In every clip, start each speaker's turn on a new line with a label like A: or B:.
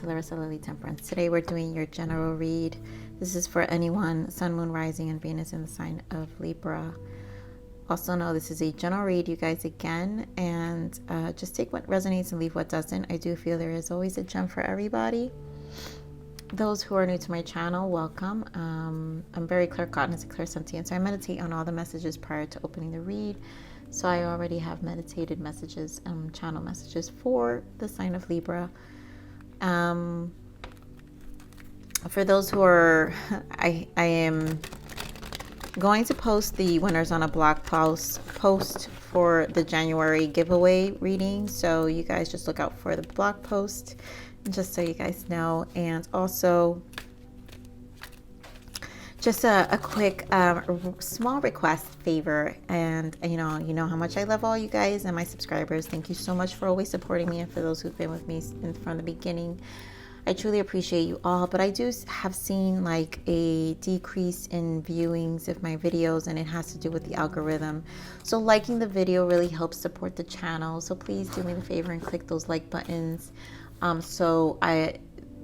A: to Larisa Lili Temperance. Today we're doing your general read. This is for anyone, Sun, Moon, Rising, and Venus in the sign of Libra. Also know this is a general read, you guys, again, and just take what resonates and leave what doesn't. I do feel there is always a gem for everybody. Those who are new to my channel, welcome. I'm very claircognizant and clairsentient, so I meditate on all the messages prior to opening the read. So I already have meditated messages, channel messages for the sign of Libra. For those who are, I am going to post the winners on a blog post for the January giveaway reading. So you guys just look out for the blog post, just so you guys know. And also, just a quick small request favor, and you know how much I love all you guys and my subscribers. Thank you so much for always supporting me, and for those who've been with me from the beginning, I truly appreciate you all. But I do have seen like a decrease in viewings of my videos, and it has to do with the algorithm. So liking the video really helps support the channel, so please do me the favor and click those like buttons, so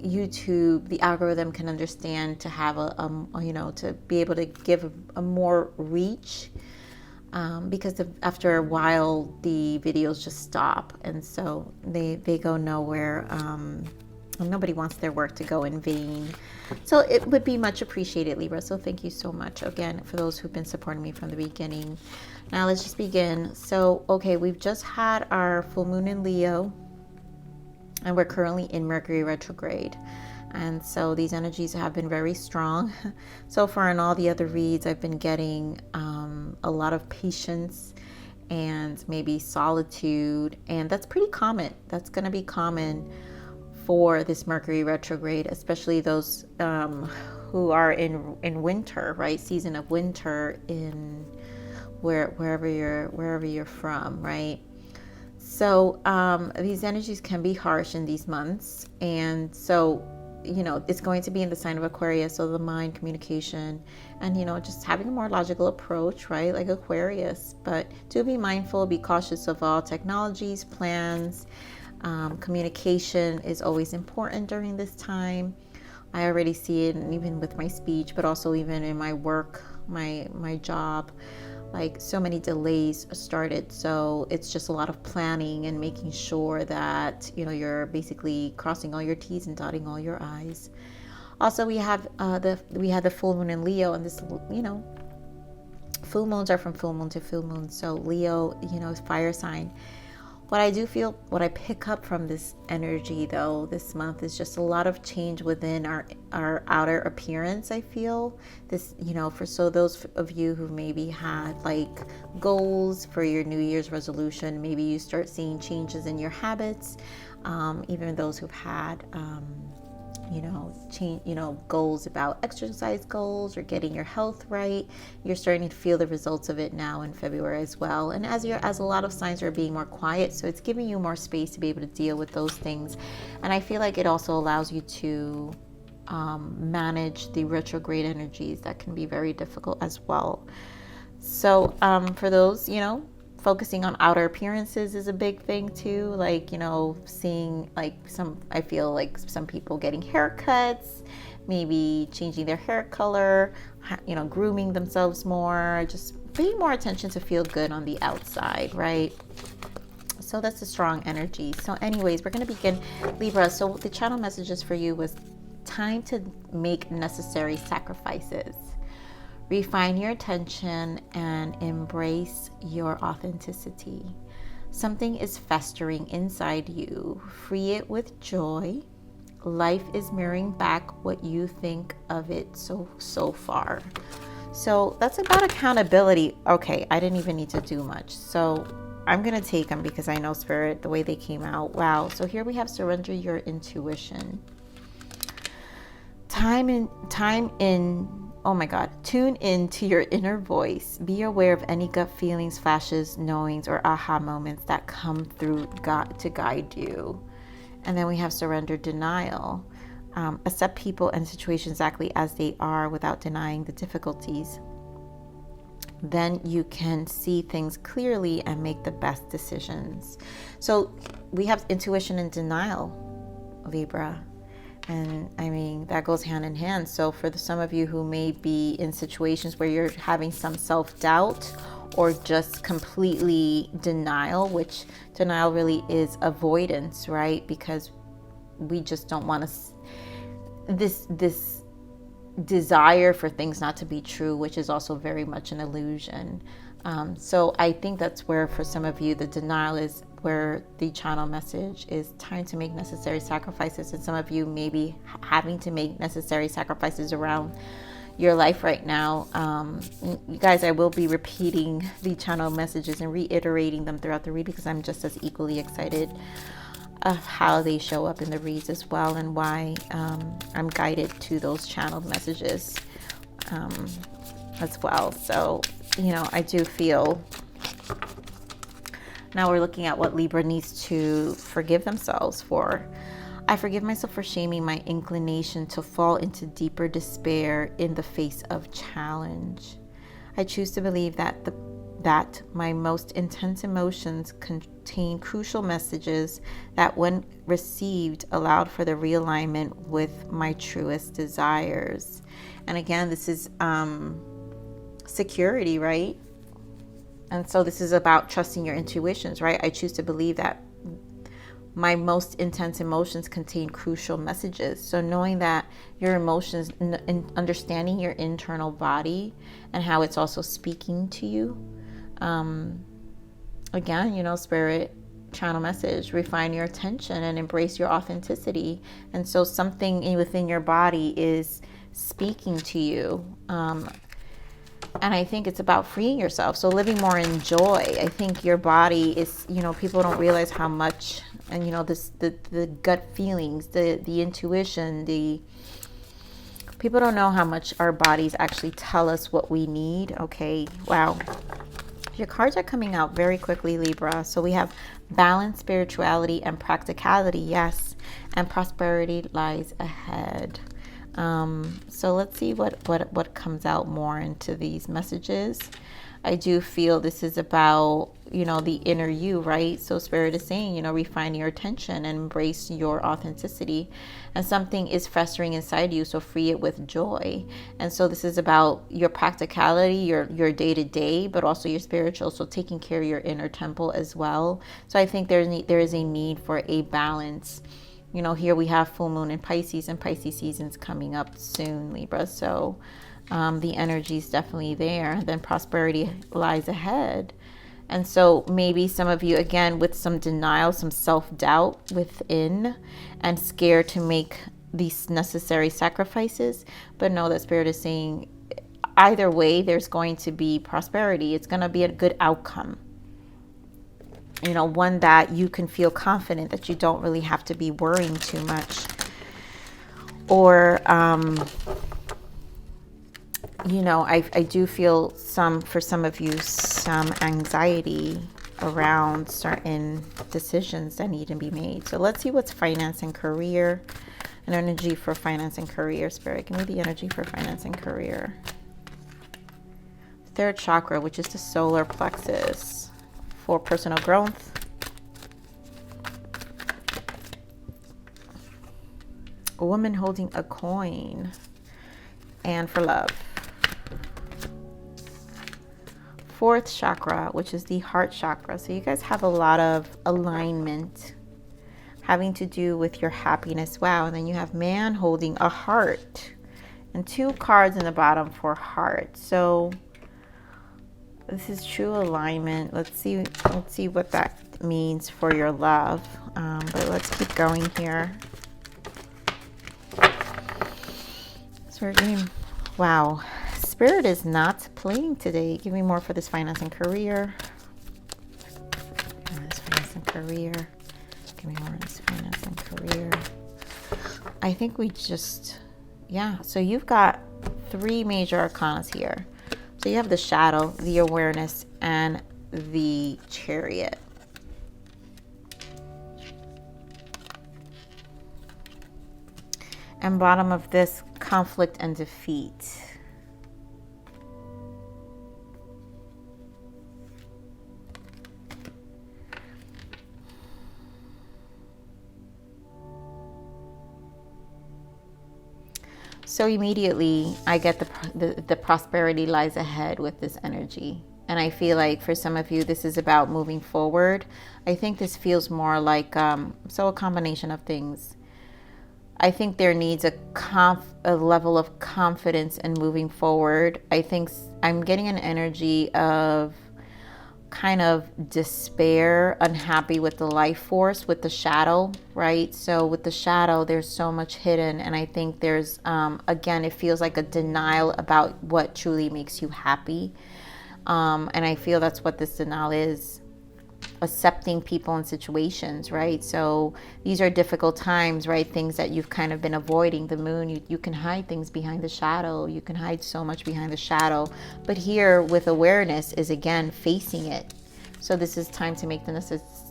A: YouTube, the algorithm, can understand to have to be able to give a more reach, because after a while the videos just stop, and so they go nowhere. Nobody wants their work to go in vain, so it would be much appreciated, Libra. So thank you so much again for those who've been supporting me from the beginning. Now let's just begin. So okay, we've just had our full moon in Leo, and we're currently in Mercury retrograde, and so these energies have been very strong. So far in all the other reads, I've been getting a lot of patience and maybe solitude, and that's pretty common. That's going to be common for this Mercury retrograde, especially those who are in winter, right? Season of winter in wherever you're from, right? So these energies can be harsh in these months, and so it's going to be in the sign of Aquarius, so the mind, communication, and just having a more logical approach, right, like Aquarius. But do be mindful, be cautious of all technologies, plans. Communication is always important during this time. I already see it, and even with my speech, but also even in my work, my job. Like, so many delays started, so it's just a lot of planning and making sure that you're basically crossing all your T's and dotting all your I's. Also, we had the full moon in Leo, and this full moons are from full moon to full moon. So Leo, is fire sign. What I pick up from this energy, though, this month, is just a lot of change within our outer appearance. I feel this, for those of you who maybe had like goals for your New Year's resolution, maybe you start seeing changes in your habits. Even those who've had, goals about exercise goals or getting your health right, you're starting to feel the results of it now in February as well. And as a lot of signs are being more quiet, so it's giving you more space to be able to deal with those things. And I feel like it also allows you to manage the retrograde energies that can be very difficult as well. So for those, focusing on outer appearances is a big thing too. Like, seeing I feel like some people getting haircuts, maybe changing their hair color, grooming themselves more, just paying more attention to feel good on the outside, right? So that's a strong energy. So anyways, we're going to begin, Libra. So the channel messages for you was time to make necessary sacrifices. Refine your attention and embrace your authenticity. Something is festering inside you. Free it with joy. Life is mirroring back what you think of it so far. So that's about accountability. Okay, I didn't even need to do much. So I'm going to take them because I know Spirit, the way they came out. Wow. So here we have surrender your intuition. Oh my God, tune in to your inner voice. Be aware of any gut feelings, flashes, knowings, or aha moments that come through God to guide you. And then we have surrender denial. Accept people and situations exactly as they are without denying the difficulties. Then you can see things clearly and make the best decisions. So we have intuition and denial, Libra. And I mean, that goes hand in hand. So for some of you who may be in situations where you're having some self-doubt or just completely denial, which denial really is avoidance, right? Because we just don't want to, this desire for things not to be true, which is also very much an illusion. So I think that's where, for some of you, the denial is where the channel message is time to make necessary sacrifices. And some of you may be having to make necessary sacrifices around your life right now. You guys, I will be repeating the channel messages and reiterating them throughout the read, because I'm just as equally excited of how they show up in the reads as well, and why I'm guided to those channeled messages as well. So, you know, I do feel now we're looking at what Libra needs to forgive themselves for. I forgive myself for shaming my inclination to fall into deeper despair in the face of challenge. I choose to believe that my most intense emotions contain crucial messages that, when received, allowed for the realignment with my truest desires. And again, this is security, right? And so this is about trusting your intuitions, right? I choose to believe that my most intense emotions contain crucial messages. So knowing that your emotions, understanding your internal body and how it's also speaking to you. Again, you know, spirit channel message, refine your attention and embrace your authenticity. And so something within your body is speaking to you. And I think it's about freeing yourself. So living more in joy. I think your body is, you know, people don't realize how much, and you know, the gut feelings, the intuition, people don't know how much our bodies actually tell us what we need. Okay, wow. Your cards are coming out very quickly, Libra. So we have balance, spirituality, and practicality. Yes, and prosperity lies ahead. So let's see what comes out more into these messages. I do feel this is about, you know, the inner you, right? So Spirit is saying, you know, refine your attention and embrace your authenticity. And something is festering inside you, so free it with joy. And so this is about your practicality, your day-to-day, but also your spiritual. So taking care of your inner temple as well. So I think there is a need for a balance. You know, here we have full moon in Pisces, and Pisces season's coming up soon, Libra. So the energy is definitely there. Then prosperity lies ahead. And so maybe some of you, again, with some denial, some self-doubt within, and scared to make these necessary sacrifices. But know that Spirit is saying either way, there's going to be prosperity. It's going to be a good outcome. You know, one that you can feel confident that you don't really have to be worrying too much. Or, you know, I do feel for some of you, some anxiety around certain decisions that need to be made. So let's see what's finance and career. An energy for finance and career, Spirit. Give me the energy for finance and career. Third chakra, which is the solar plexus. For personal growth. A woman holding a coin. And for love. Fourth chakra, which is the heart chakra. So you guys have a lot of alignment having to do with your happiness. Wow. And then you have man holding a heart. And 2 cards in the bottom for heart. So this is true alignment. Let's see what that means for your love. But let's keep going here. So we're getting, wow. Spirit is not playing today. Give me more for this finance and career. This finance and career. Give me more on this finance and career. I think we just, yeah. So you've got 3 major arcanas here. So you have the shadow, the awareness, and the chariot. And bottom of this, conflict and defeat. So immediately I get the prosperity lies ahead with this energy. And I feel like for some of you, this is about moving forward. I think this feels more like, so a combination of things. I think there needs a level of confidence in moving forward. I think I'm getting an energy of kind of despair, unhappy with the life force, with the shadow, right? So with the shadow, there's so much hidden. And I think there's, again, it feels like a denial about what truly makes you happy. And I feel that's what this denial is. Accepting people and situations, right? So these are difficult times, right? Things that you've kind of been avoiding. The moon, you can hide things behind the shadow. You can hide so much behind the shadow. But here with awareness is, again, facing it. So this is time to make the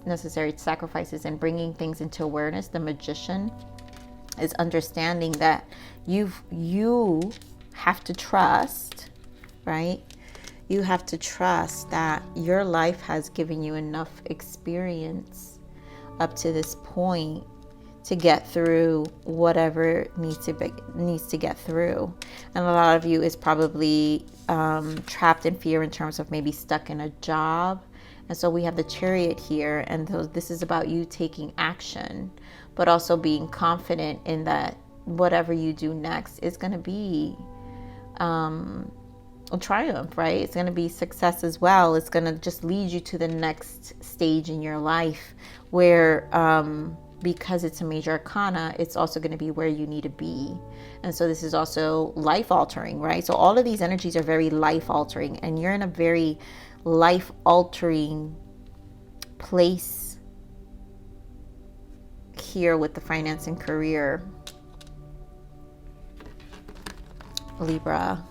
A: necessary sacrifices and bringing things into awareness. The magician is understanding that you have to trust, right? You have to trust that your life has given you enough experience up to this point to get through whatever needs to get through. And a lot of you is probably trapped in fear in terms of maybe stuck in a job. And so we have the Chariot here, and this is about you taking action, but also being confident in that whatever you do next is going to be a triumph, right? It's going to be success as well. It's going to just lead you to the next stage in your life where, because it's a major arcana, it's also going to be where you need to be. And so this is also life altering, right? So all of these energies are very life altering, and you're in a very life altering place here with the finance and career, Libra.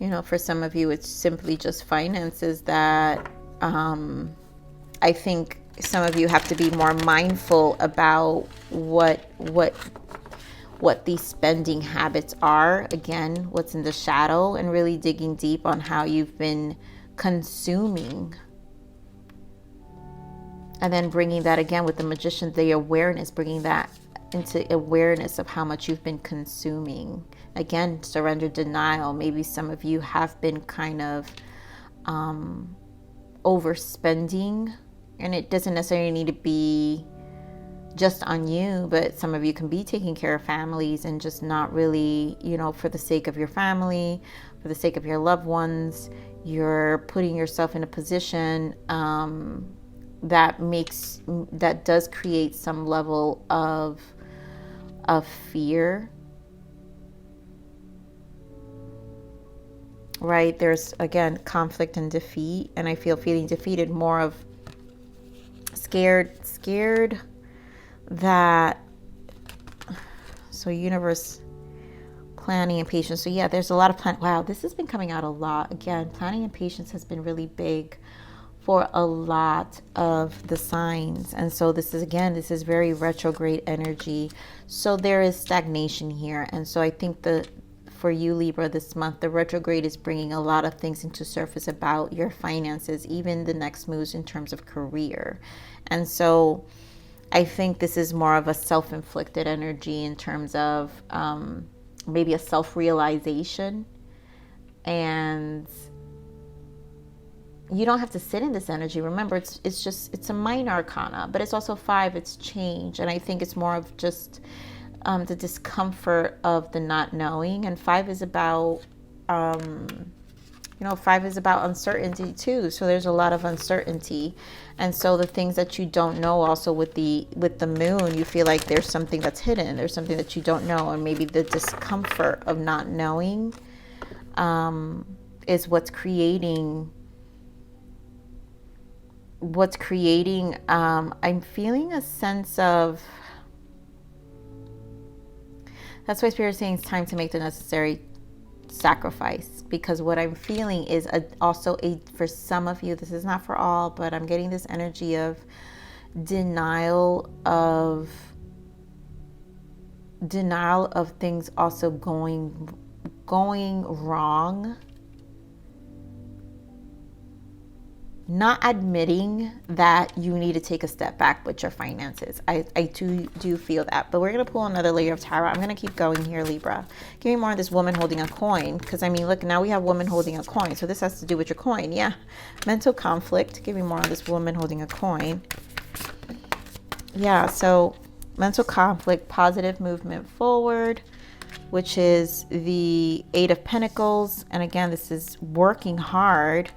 A: You know, for some of you, it's simply just finances that I think some of you have to be more mindful about what these spending habits are. Again, what's in the shadow, and really digging deep on how you've been consuming. And then bringing that again with the magician, the awareness, bringing that into awareness of how much you've been consuming. Again, surrender, denial. Maybe some of you have been kind of overspending, and it doesn't necessarily need to be just on you, but some of you can be taking care of families and just not really, for the sake of your family, for the sake of your loved ones, you're putting yourself in a position that does create some level of fear, right? There's, again, conflict and defeat, and I feel feeling defeated, more of scared that, so universe, planning and patience. So yeah, there's a lot of plan. Wow, this has been coming out a lot. Again, planning and patience has been really big for a lot of the signs. And so this is very retrograde energy. So there is stagnation here. And so I think for you, Libra, this month, the retrograde is bringing a lot of things into surface about your finances, even the next moves in terms of career. And so I think this is more of a self-inflicted energy in terms of maybe a self-realization. And you don't have to sit in this energy. Remember, it's a minor arcana, but it's also 5, it's change. And I think it's more of just the discomfort of the not knowing. And 5 is about 5 is about uncertainty too. So there's a lot of uncertainty. And so the things that you don't know, also with the moon, you feel like there's something that's hidden. There's something that you don't know. And maybe the discomfort of not knowing is what's creating, I'm feeling a sense of, that's why Spirit is saying it's time to make the necessary sacrifice, because what I'm feeling is for some of you, this is not for all, but I'm getting this energy of denial of things also going wrong. not admitting that you need to take a step back with your finances. I do feel that. But we're going to pull another layer of tarot. I'm going to keep going here, Libra. Give me more of this woman holding a coin. Because, I mean, look, now we have woman holding a coin. So this has to do with your coin. Yeah. Mental conflict. Give me more of this woman holding a coin. Yeah, so mental conflict, positive movement forward, which is the Eight of Pentacles. And again, this is working hard.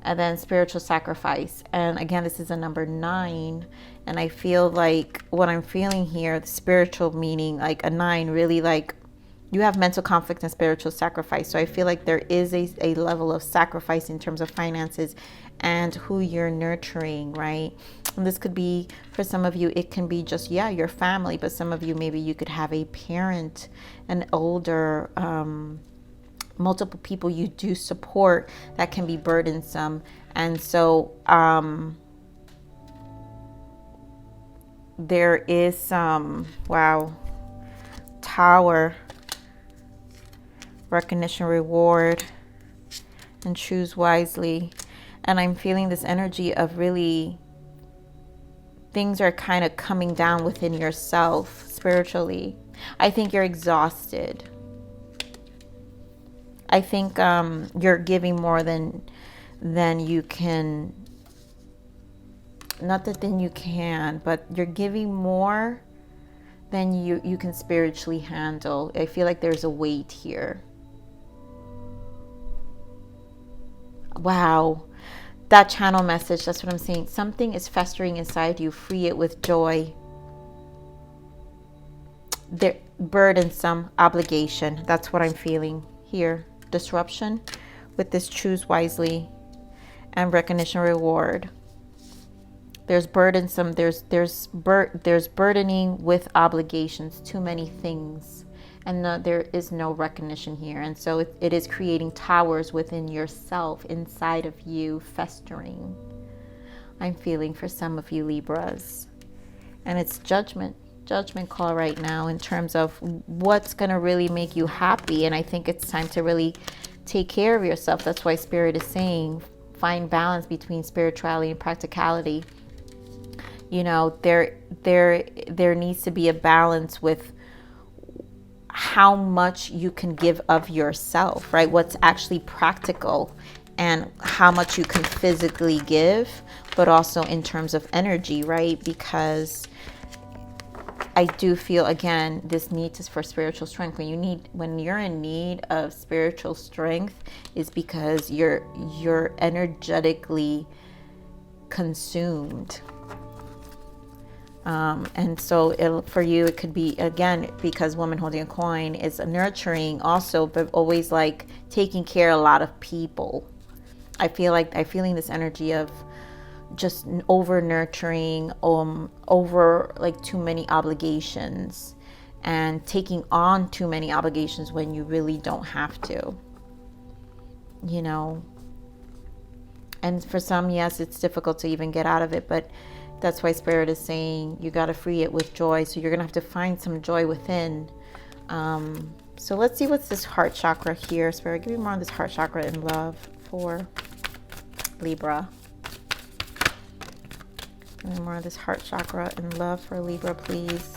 A: And then spiritual sacrifice. And again, this is a number 9. And I feel like what I'm feeling here, the spiritual meaning, like a 9, really like you have mental conflict and spiritual sacrifice. So I feel like there is a level of sacrifice in terms of finances and who you're nurturing, right? And this could be, for some of you, it can be just, yeah, your family. But some of you, maybe you could have a parent, an older, multiple people you do support that can be burdensome. And so there is some, wow, Tower, recognition, reward, and choose wisely. And I'm feeling this energy of really things are kind of coming down within yourself spiritually. I think you're exhausted. I think you're giving more than you can, not that then you can, but you're giving more than you can spiritually handle. I feel like there's a weight here. Wow. That channel message, that's what I'm saying. Something is festering inside you. Free it with joy. Burdensome obligation. That's what I'm feeling here. Disruption with this choose wisely and recognition, reward. There's burdensome, there's burdening with obligations, too many things, and there is no recognition here. And so it is creating towers within yourself, inside of you, festering. I'm feeling for some of you Libras, and it's judgment call right now in terms of what's going to really make you happy. And I think it's time to really take care of yourself. That's why Spirit is saying find balance between spirituality and practicality. You know, there needs to be a balance with how much you can give of yourself, right? What's actually practical and how much you can physically give, but also in terms of energy, right? Because I do feel, again, this need is for spiritual strength. When you're in need of spiritual strength, is because you're energetically consumed. And so for you, it could be, again, because woman holding a coin is nurturing also, but always like taking care of a lot of people. I'm feeling this energy of just over nurturing, over like too many obligations and taking on too many obligations when you really don't have to, you know. And for some, yes, it's difficult to even get out of it, but that's why Spirit is saying you got to free it with joy. So you're going to have to find some joy within. So let's see what's this heart chakra here. Spirit, give me more on this heart chakra in love for Libra. Give me more of this heart chakra in love for Libra, please.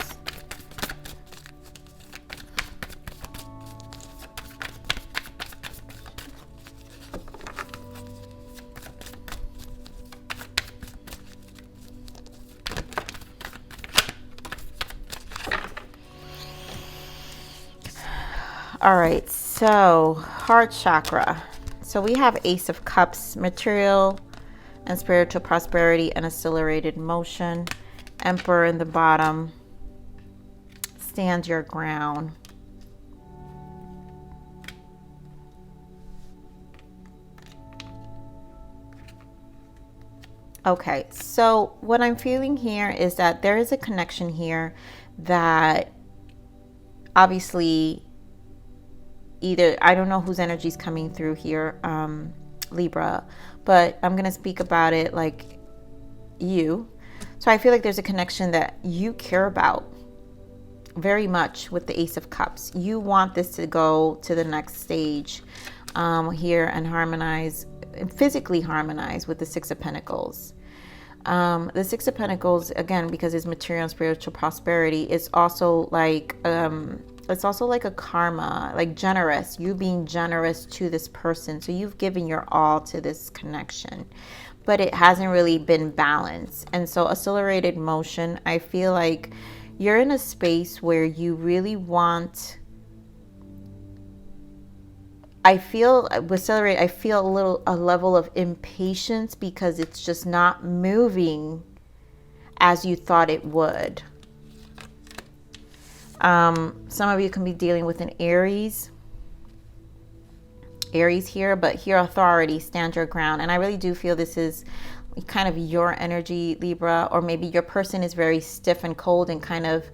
A: All right, so heart chakra. So we have Ace of Cups, material and spiritual prosperity and accelerated motion. Emperor in the bottom. Stand your ground. Okay, so what I'm feeling here is that there is a connection here that obviously either, I don't know whose energy is coming through here, Libra, but I'm going to speak about it like you. So I feel like there's a connection that you care about very much with the Ace of Cups. You want this to go to the next stage here and harmonize physically harmonize with the Six of Pentacles. The Six of Pentacles, again, because it's material and spiritual prosperity, it's also like a karma, like generous, you being generous to this person. So you've given your all to this connection, but it hasn't really been balanced. And so accelerated motion, I feel like you're in a space where you really want, I feel with accelerate, I feel a level of impatience because it's just not moving as you thought it would. Some of you can be dealing with an Aries here, but here, authority, stand your ground. And I really do feel this is kind of your energy, Libra, or maybe your person is very stiff and cold and kind of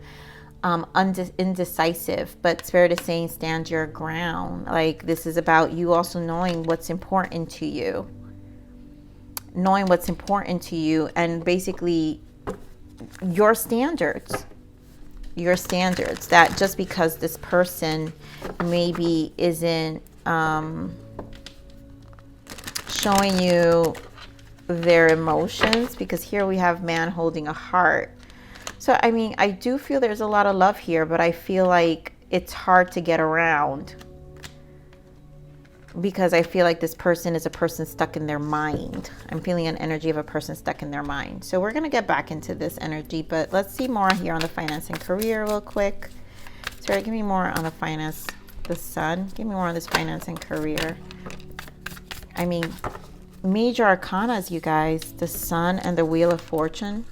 A: indecisive, but Spirit is saying stand your ground. Like, this is about you also knowing what's important to you, and basically your standards, that just because this person maybe isn't showing you their emotions, because here we have man holding a heart. So, I mean, I do feel there's a lot of love here, but I feel like it's hard to get around because I feel like this person is a person stuck in their mind. I'm feeling an energy of a person stuck in their mind. So we're going to get back into this energy, but let's see more here on the finance and career real quick. Sorry, give me more on the finance, the sun. Give me more on this finance and career. I mean, major arcanas, you guys, the sun and the wheel of fortune.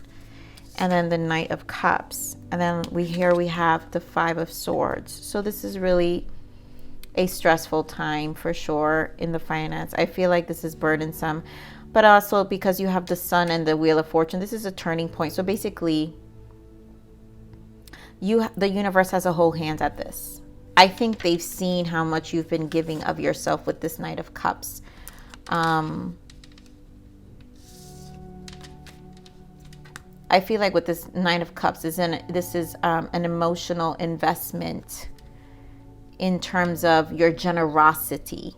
A: And then the Knight of Cups. And then we have the Five of Swords. So this is really a stressful time for sure in the finance. I feel like this is burdensome. But also because you have the Sun and the Wheel of Fortune, this is a turning point. So basically, the universe has a whole hand at this. I think they've seen how much you've been giving of yourself with this Knight of Cups. I feel like with this Nine of Cups, this is an emotional investment in terms of your generosity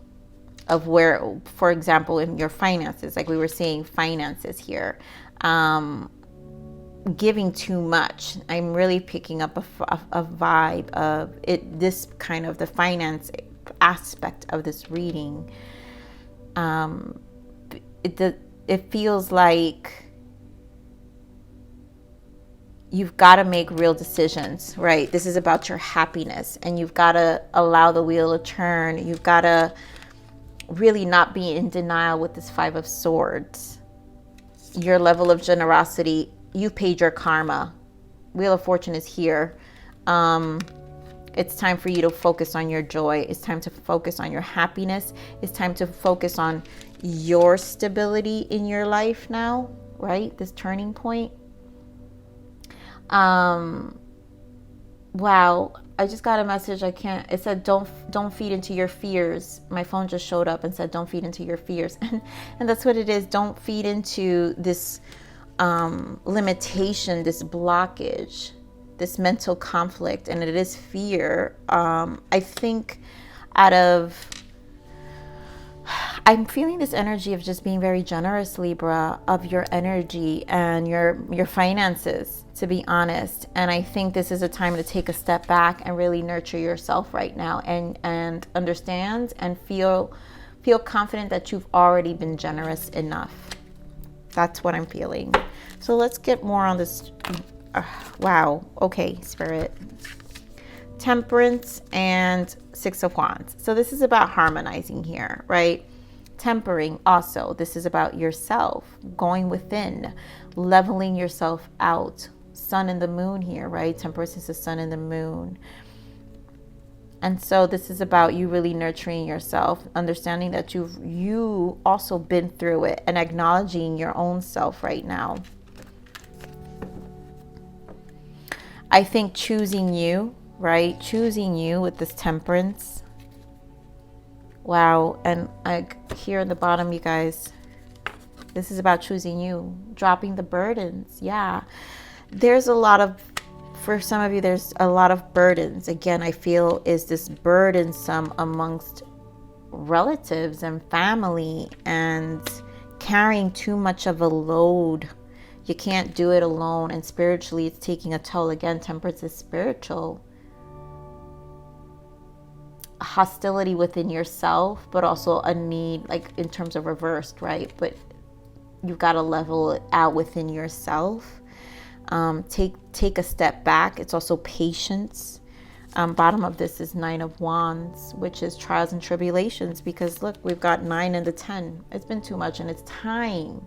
A: of where, for example, in your finances, like we were saying, finances here, giving too much. I'm really picking up a vibe of it. This kind of the finance aspect of this reading. It feels like you've got to make real decisions, right? This is about your happiness, and you've got to allow the wheel to turn. You've got to really not be in denial with this Five of Swords. Your level of generosity, you paid your karma. Wheel of Fortune is here. It's time for you to focus on your joy. It's time to focus on your happiness. It's time to focus on your stability in your life now, right? This turning point. Wow, I just got a message. It said don't feed into your fears. My phone just showed up and said don't feed into your fears. And that's what it is. Don't feed into this limitation, this blockage, this mental conflict, and it is fear. I think I'm feeling this energy of just being very generous, Libra, of your energy and your finances, to be honest. And I think this is a time to take a step back and really nurture yourself right now, and understand and feel confident that you've already been generous enough. That's what I'm feeling. So let's get more on this. Wow. Okay, Spirit. Temperance and Six of Wands. So this is about harmonizing here, right? Tempering also. This is about yourself, going within, leveling yourself out. Sun and the moon here, right? Temperance is the sun and the moon. And so this is about you really nurturing yourself, understanding that you also been through it, and acknowledging your own self right now. I think choosing you, right? Choosing you with this Temperance. Wow. And here in the bottom, you guys, this is about choosing you, dropping the burdens. Yeah. For some of you, there's a lot of burdens. Again, I feel is this burdensome amongst relatives and family and carrying too much of a load. You can't do it alone, and spiritually it's taking a toll. Again, temperance is spiritual. Hostility within yourself, but also a need, like in terms of reversed, right? But you've got to level it out within yourself. Take a step back. It's also patience. Bottom of this is 9 of Wands, which is trials and tribulations, because look, we've got 9 and the 10. It's been too much, and it's time.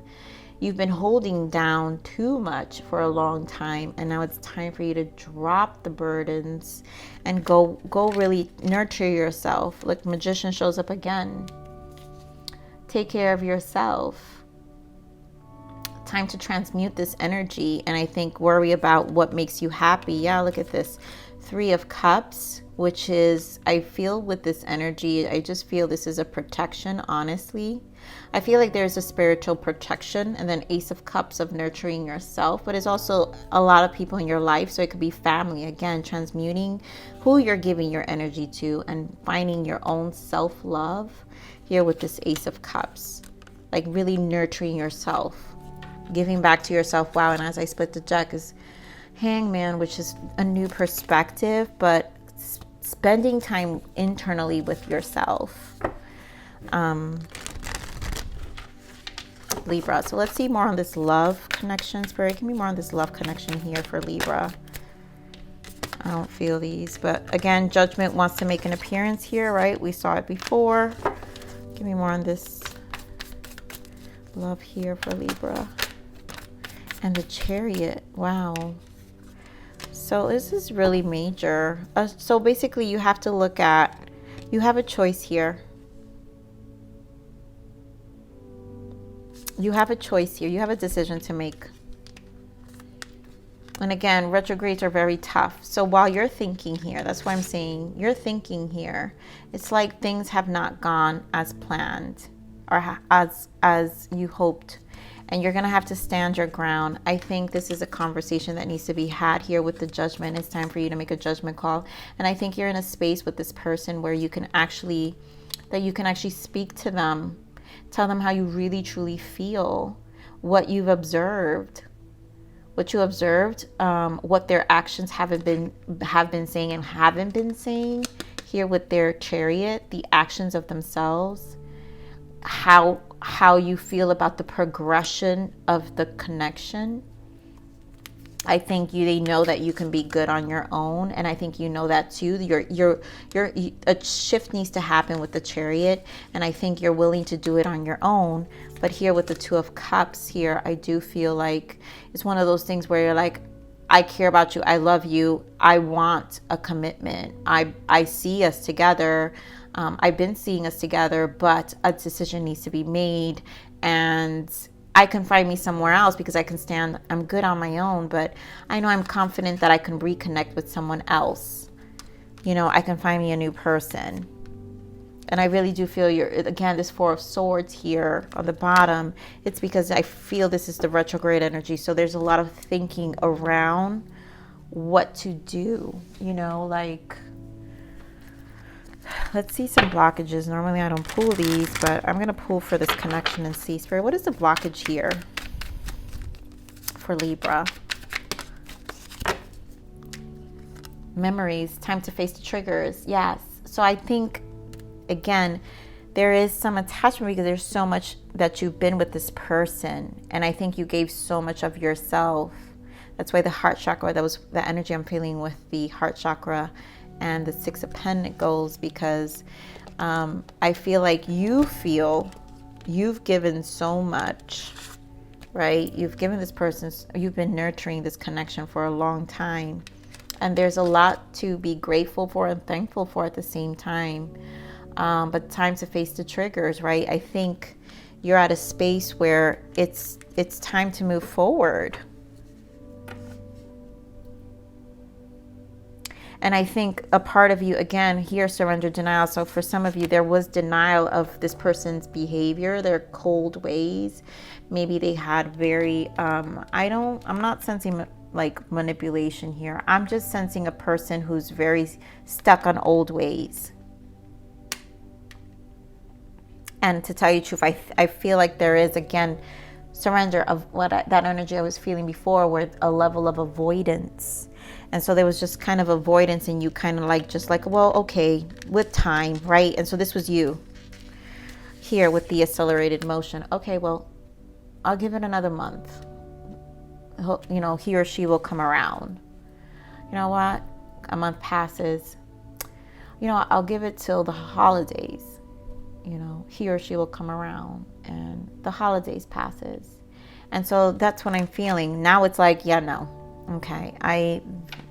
A: You've been holding down too much for a long time, and now it's time for you to drop the burdens and go really nurture yourself. Look, Magician shows up again. Take care of yourself. Time to transmute this energy, and I think worry about what makes you happy. Yeah, look at this. 3 of Cups, which is, I feel with this energy, I just feel this is a protection, honestly. I feel like there's a spiritual protection, and then Ace of Cups of nurturing yourself, but it's also a lot of people in your life. So it could be family, again, transmuting who you're giving your energy to and finding your own self-love here with this Ace of Cups, like really nurturing yourself, giving back to yourself. Wow. And as I split the deck is Hangman, which is a new perspective, but spending time internally with yourself. Libra. So let's see more on this love connection. Spirit, give me more on this love connection here for Libra. I don't feel these, but again, Judgment wants to make an appearance here, right? We saw it before. Give me more on this love here for Libra. And the Chariot. Wow. So this is really major. So basically you have to look at, you have a choice here. You have a choice here. You have a decision to make. And again, retrogrades are very tough. So while you're thinking here, that's why I'm saying you're thinking here, it's like things have not gone as planned or as you hoped. And you're going to have to stand your ground. I think this is a conversation that needs to be had here with the Judgment. It's time for you to make a judgment call. And I think you're in a space with this person where you can actually speak to them. Tell them how you really truly feel, what you've observed, what their actions have been saying and haven't been saying here with their Chariot, the actions of themselves, how you feel about the progression of the connection. I think they know that you can be good on your own, and I think you know that too. A shift needs to happen with the Chariot, and I think you're willing to do it on your own. But here with the 2 of Cups here, I do feel like it's one of those things where you're like, I care about you, I love you, I want a commitment. I see us together. I've been seeing us together, but a decision needs to be made, and I can find me somewhere else because I'm good on my own, but I know I'm confident that I can reconnect with someone else. You know, I can find me a new person. And I really do feel again, this 4 of Swords here on the bottom, it's because I feel this is the retrograde energy. So there's a lot of thinking around what to do, you know, like, let's see some blockages. Normally I don't pull these, but I'm going to pull for this connection and see. Spirit, what is the blockage here for Libra? Memories, time to face the triggers. Yes. So I think, again, there is some attachment because there's so much that you've been with this person. And I think you gave so much of yourself. That's why the heart chakra, that was the energy I'm feeling with the heart chakra and the 6 of Pentacles, because I feel like you've given so much, right? You've given this person, you've been nurturing this connection for a long time. And there's a lot to be grateful for and thankful for at the same time. But time to face the triggers, right? I think you're at a space where it's time to move forward. And I think a part of you, again, here, surrender, denial. So for some of you, there was denial of this person's behavior, their cold ways. Maybe they had very, I'm not sensing like manipulation here. I'm just sensing a person who's very stuck on old ways. And to tell you the truth, I feel like there is, again, surrender of that energy I was feeling before, with a level of avoidance. And so there was just kind of avoidance, and you kind of like, just like, well, okay, with time, right? And so this was you here with the accelerated motion. Okay, well, I'll give it another month. You know, he or she will come around. You know what? A month passes. You know, I'll give it till the holidays. You know, he or she will come around, and the holidays passes. And so that's what I'm feeling. Now it's like, yeah, no. Okay.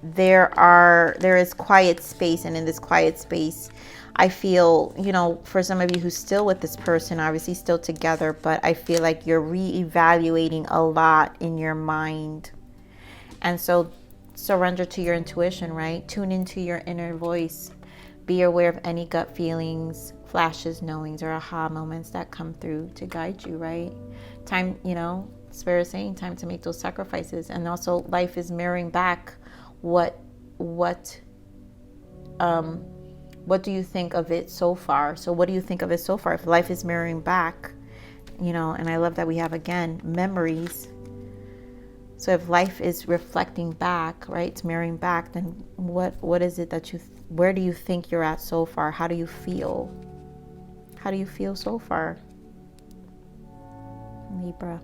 A: There is quiet space, and in this quiet space, I feel, you know, for some of you who's still with this person, obviously still together, but I feel like you're reevaluating a lot in your mind. And so surrender to your intuition, right? Tune into your inner voice. Be aware of any gut feelings, flashes, knowings, or aha moments that come through to guide you, right? Time, you know, Spirit is saying time to make those sacrifices. And also life is mirroring back what do you think of it so far? So what do you think of it so far? If life is mirroring back, you know, and I love that we have, again, memories. So if life is reflecting back, right, it's mirroring back, then what is it that where do you think you're at so far? How do you feel? How do you feel so far, Libra?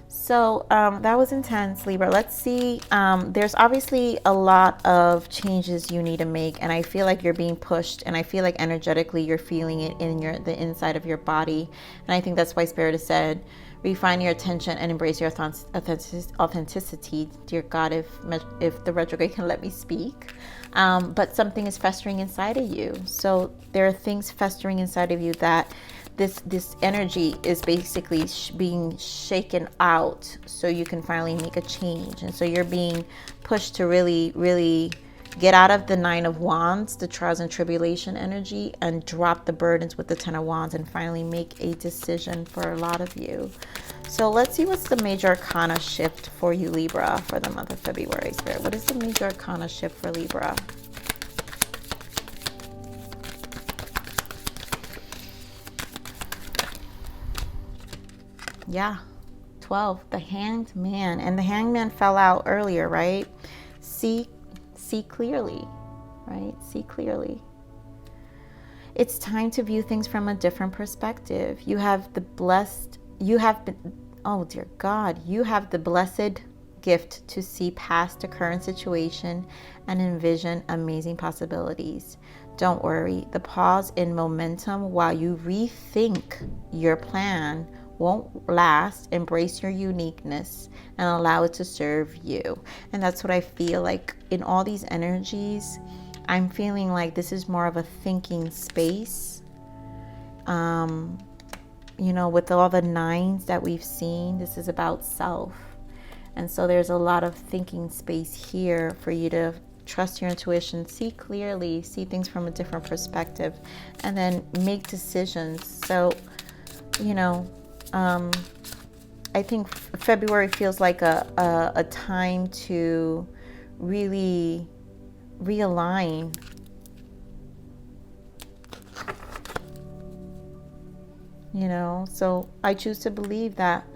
A: So that was intense, Libra. Let's see. There's obviously a lot of changes you need to make, and I feel like you're being pushed, and I feel like energetically you're feeling it in the inside of your body. And I think that's why Spirit has said, refine your attention and embrace your authenticity. Dear God, if the retrograde can let me speak. But something is festering inside of you. So there are things festering inside of you that this energy is basically being shaken out, so you can finally make a change. And so you're being pushed to really, really get out of the Nine of Wands, the trials and tribulation energy, and drop the burdens with the Ten of Wands, and finally make a decision for a lot of you. So let's see what's the major arcana shift for you, Libra, for the month of February. Spirit, what is the major arcana shift for Libra? Yeah, 12, the Hanged Man. And the Hanged Man fell out earlier, right? See clearly, right? See clearly. It's time to view things from a different perspective. You have the blessed gift to see past the current situation and envision amazing possibilities. Don't worry, the pause in momentum while you rethink your plan won't last. Embrace your uniqueness and allow it to serve you. And that's what I feel like in all these energies. I'm feeling like this is more of a thinking space. You know, with all the nines that we've seen, this is about self. And so there's a lot of thinking space here for you to trust your intuition, see clearly, see things from a different perspective, and then make decisions. So, you know, I think February feels like a time to really realign. You know, so I choose to believe that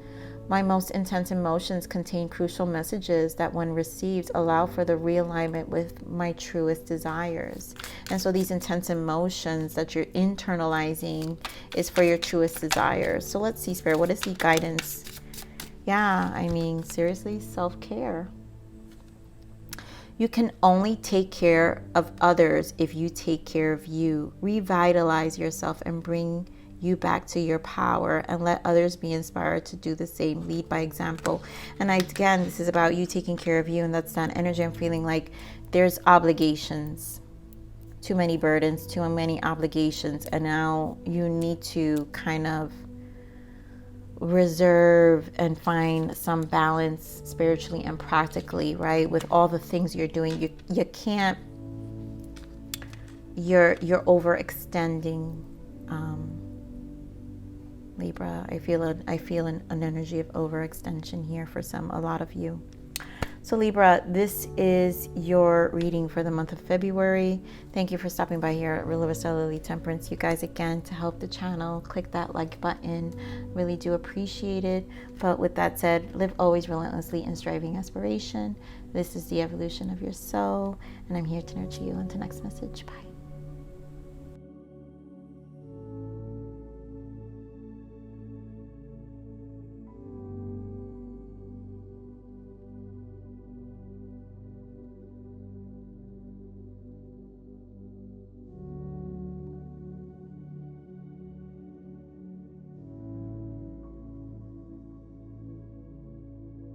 A: my most intense emotions contain crucial messages that, when received, allow for the realignment with my truest desires. And so these intense emotions that you're internalizing is for your truest desires. So let's see, Spirit, what is the guidance? Yeah, I mean, seriously, self-care. You can only take care of others if you take care of you. Revitalize yourself and bring you back to your power, and let others be inspired to do the same. Lead by example. And again, this is about you taking care of you, and that's that energy. I'm feeling like there's obligations, too many burdens, too many obligations, and now you need to kind of reserve and find some balance spiritually and practically, right? With all the things you're doing, you can't, you're overextending. Libra, I feel an energy of overextension here for a lot of you. So Libra, this is your reading for the month of February. Thank you for stopping by here at Larisa Lili Temperance. You guys, again, to help the channel, click that like button. Really do appreciate it. But with that said, live always relentlessly in striving aspiration. This is the evolution of your soul, and I'm here to nurture you. Until next message. Bye.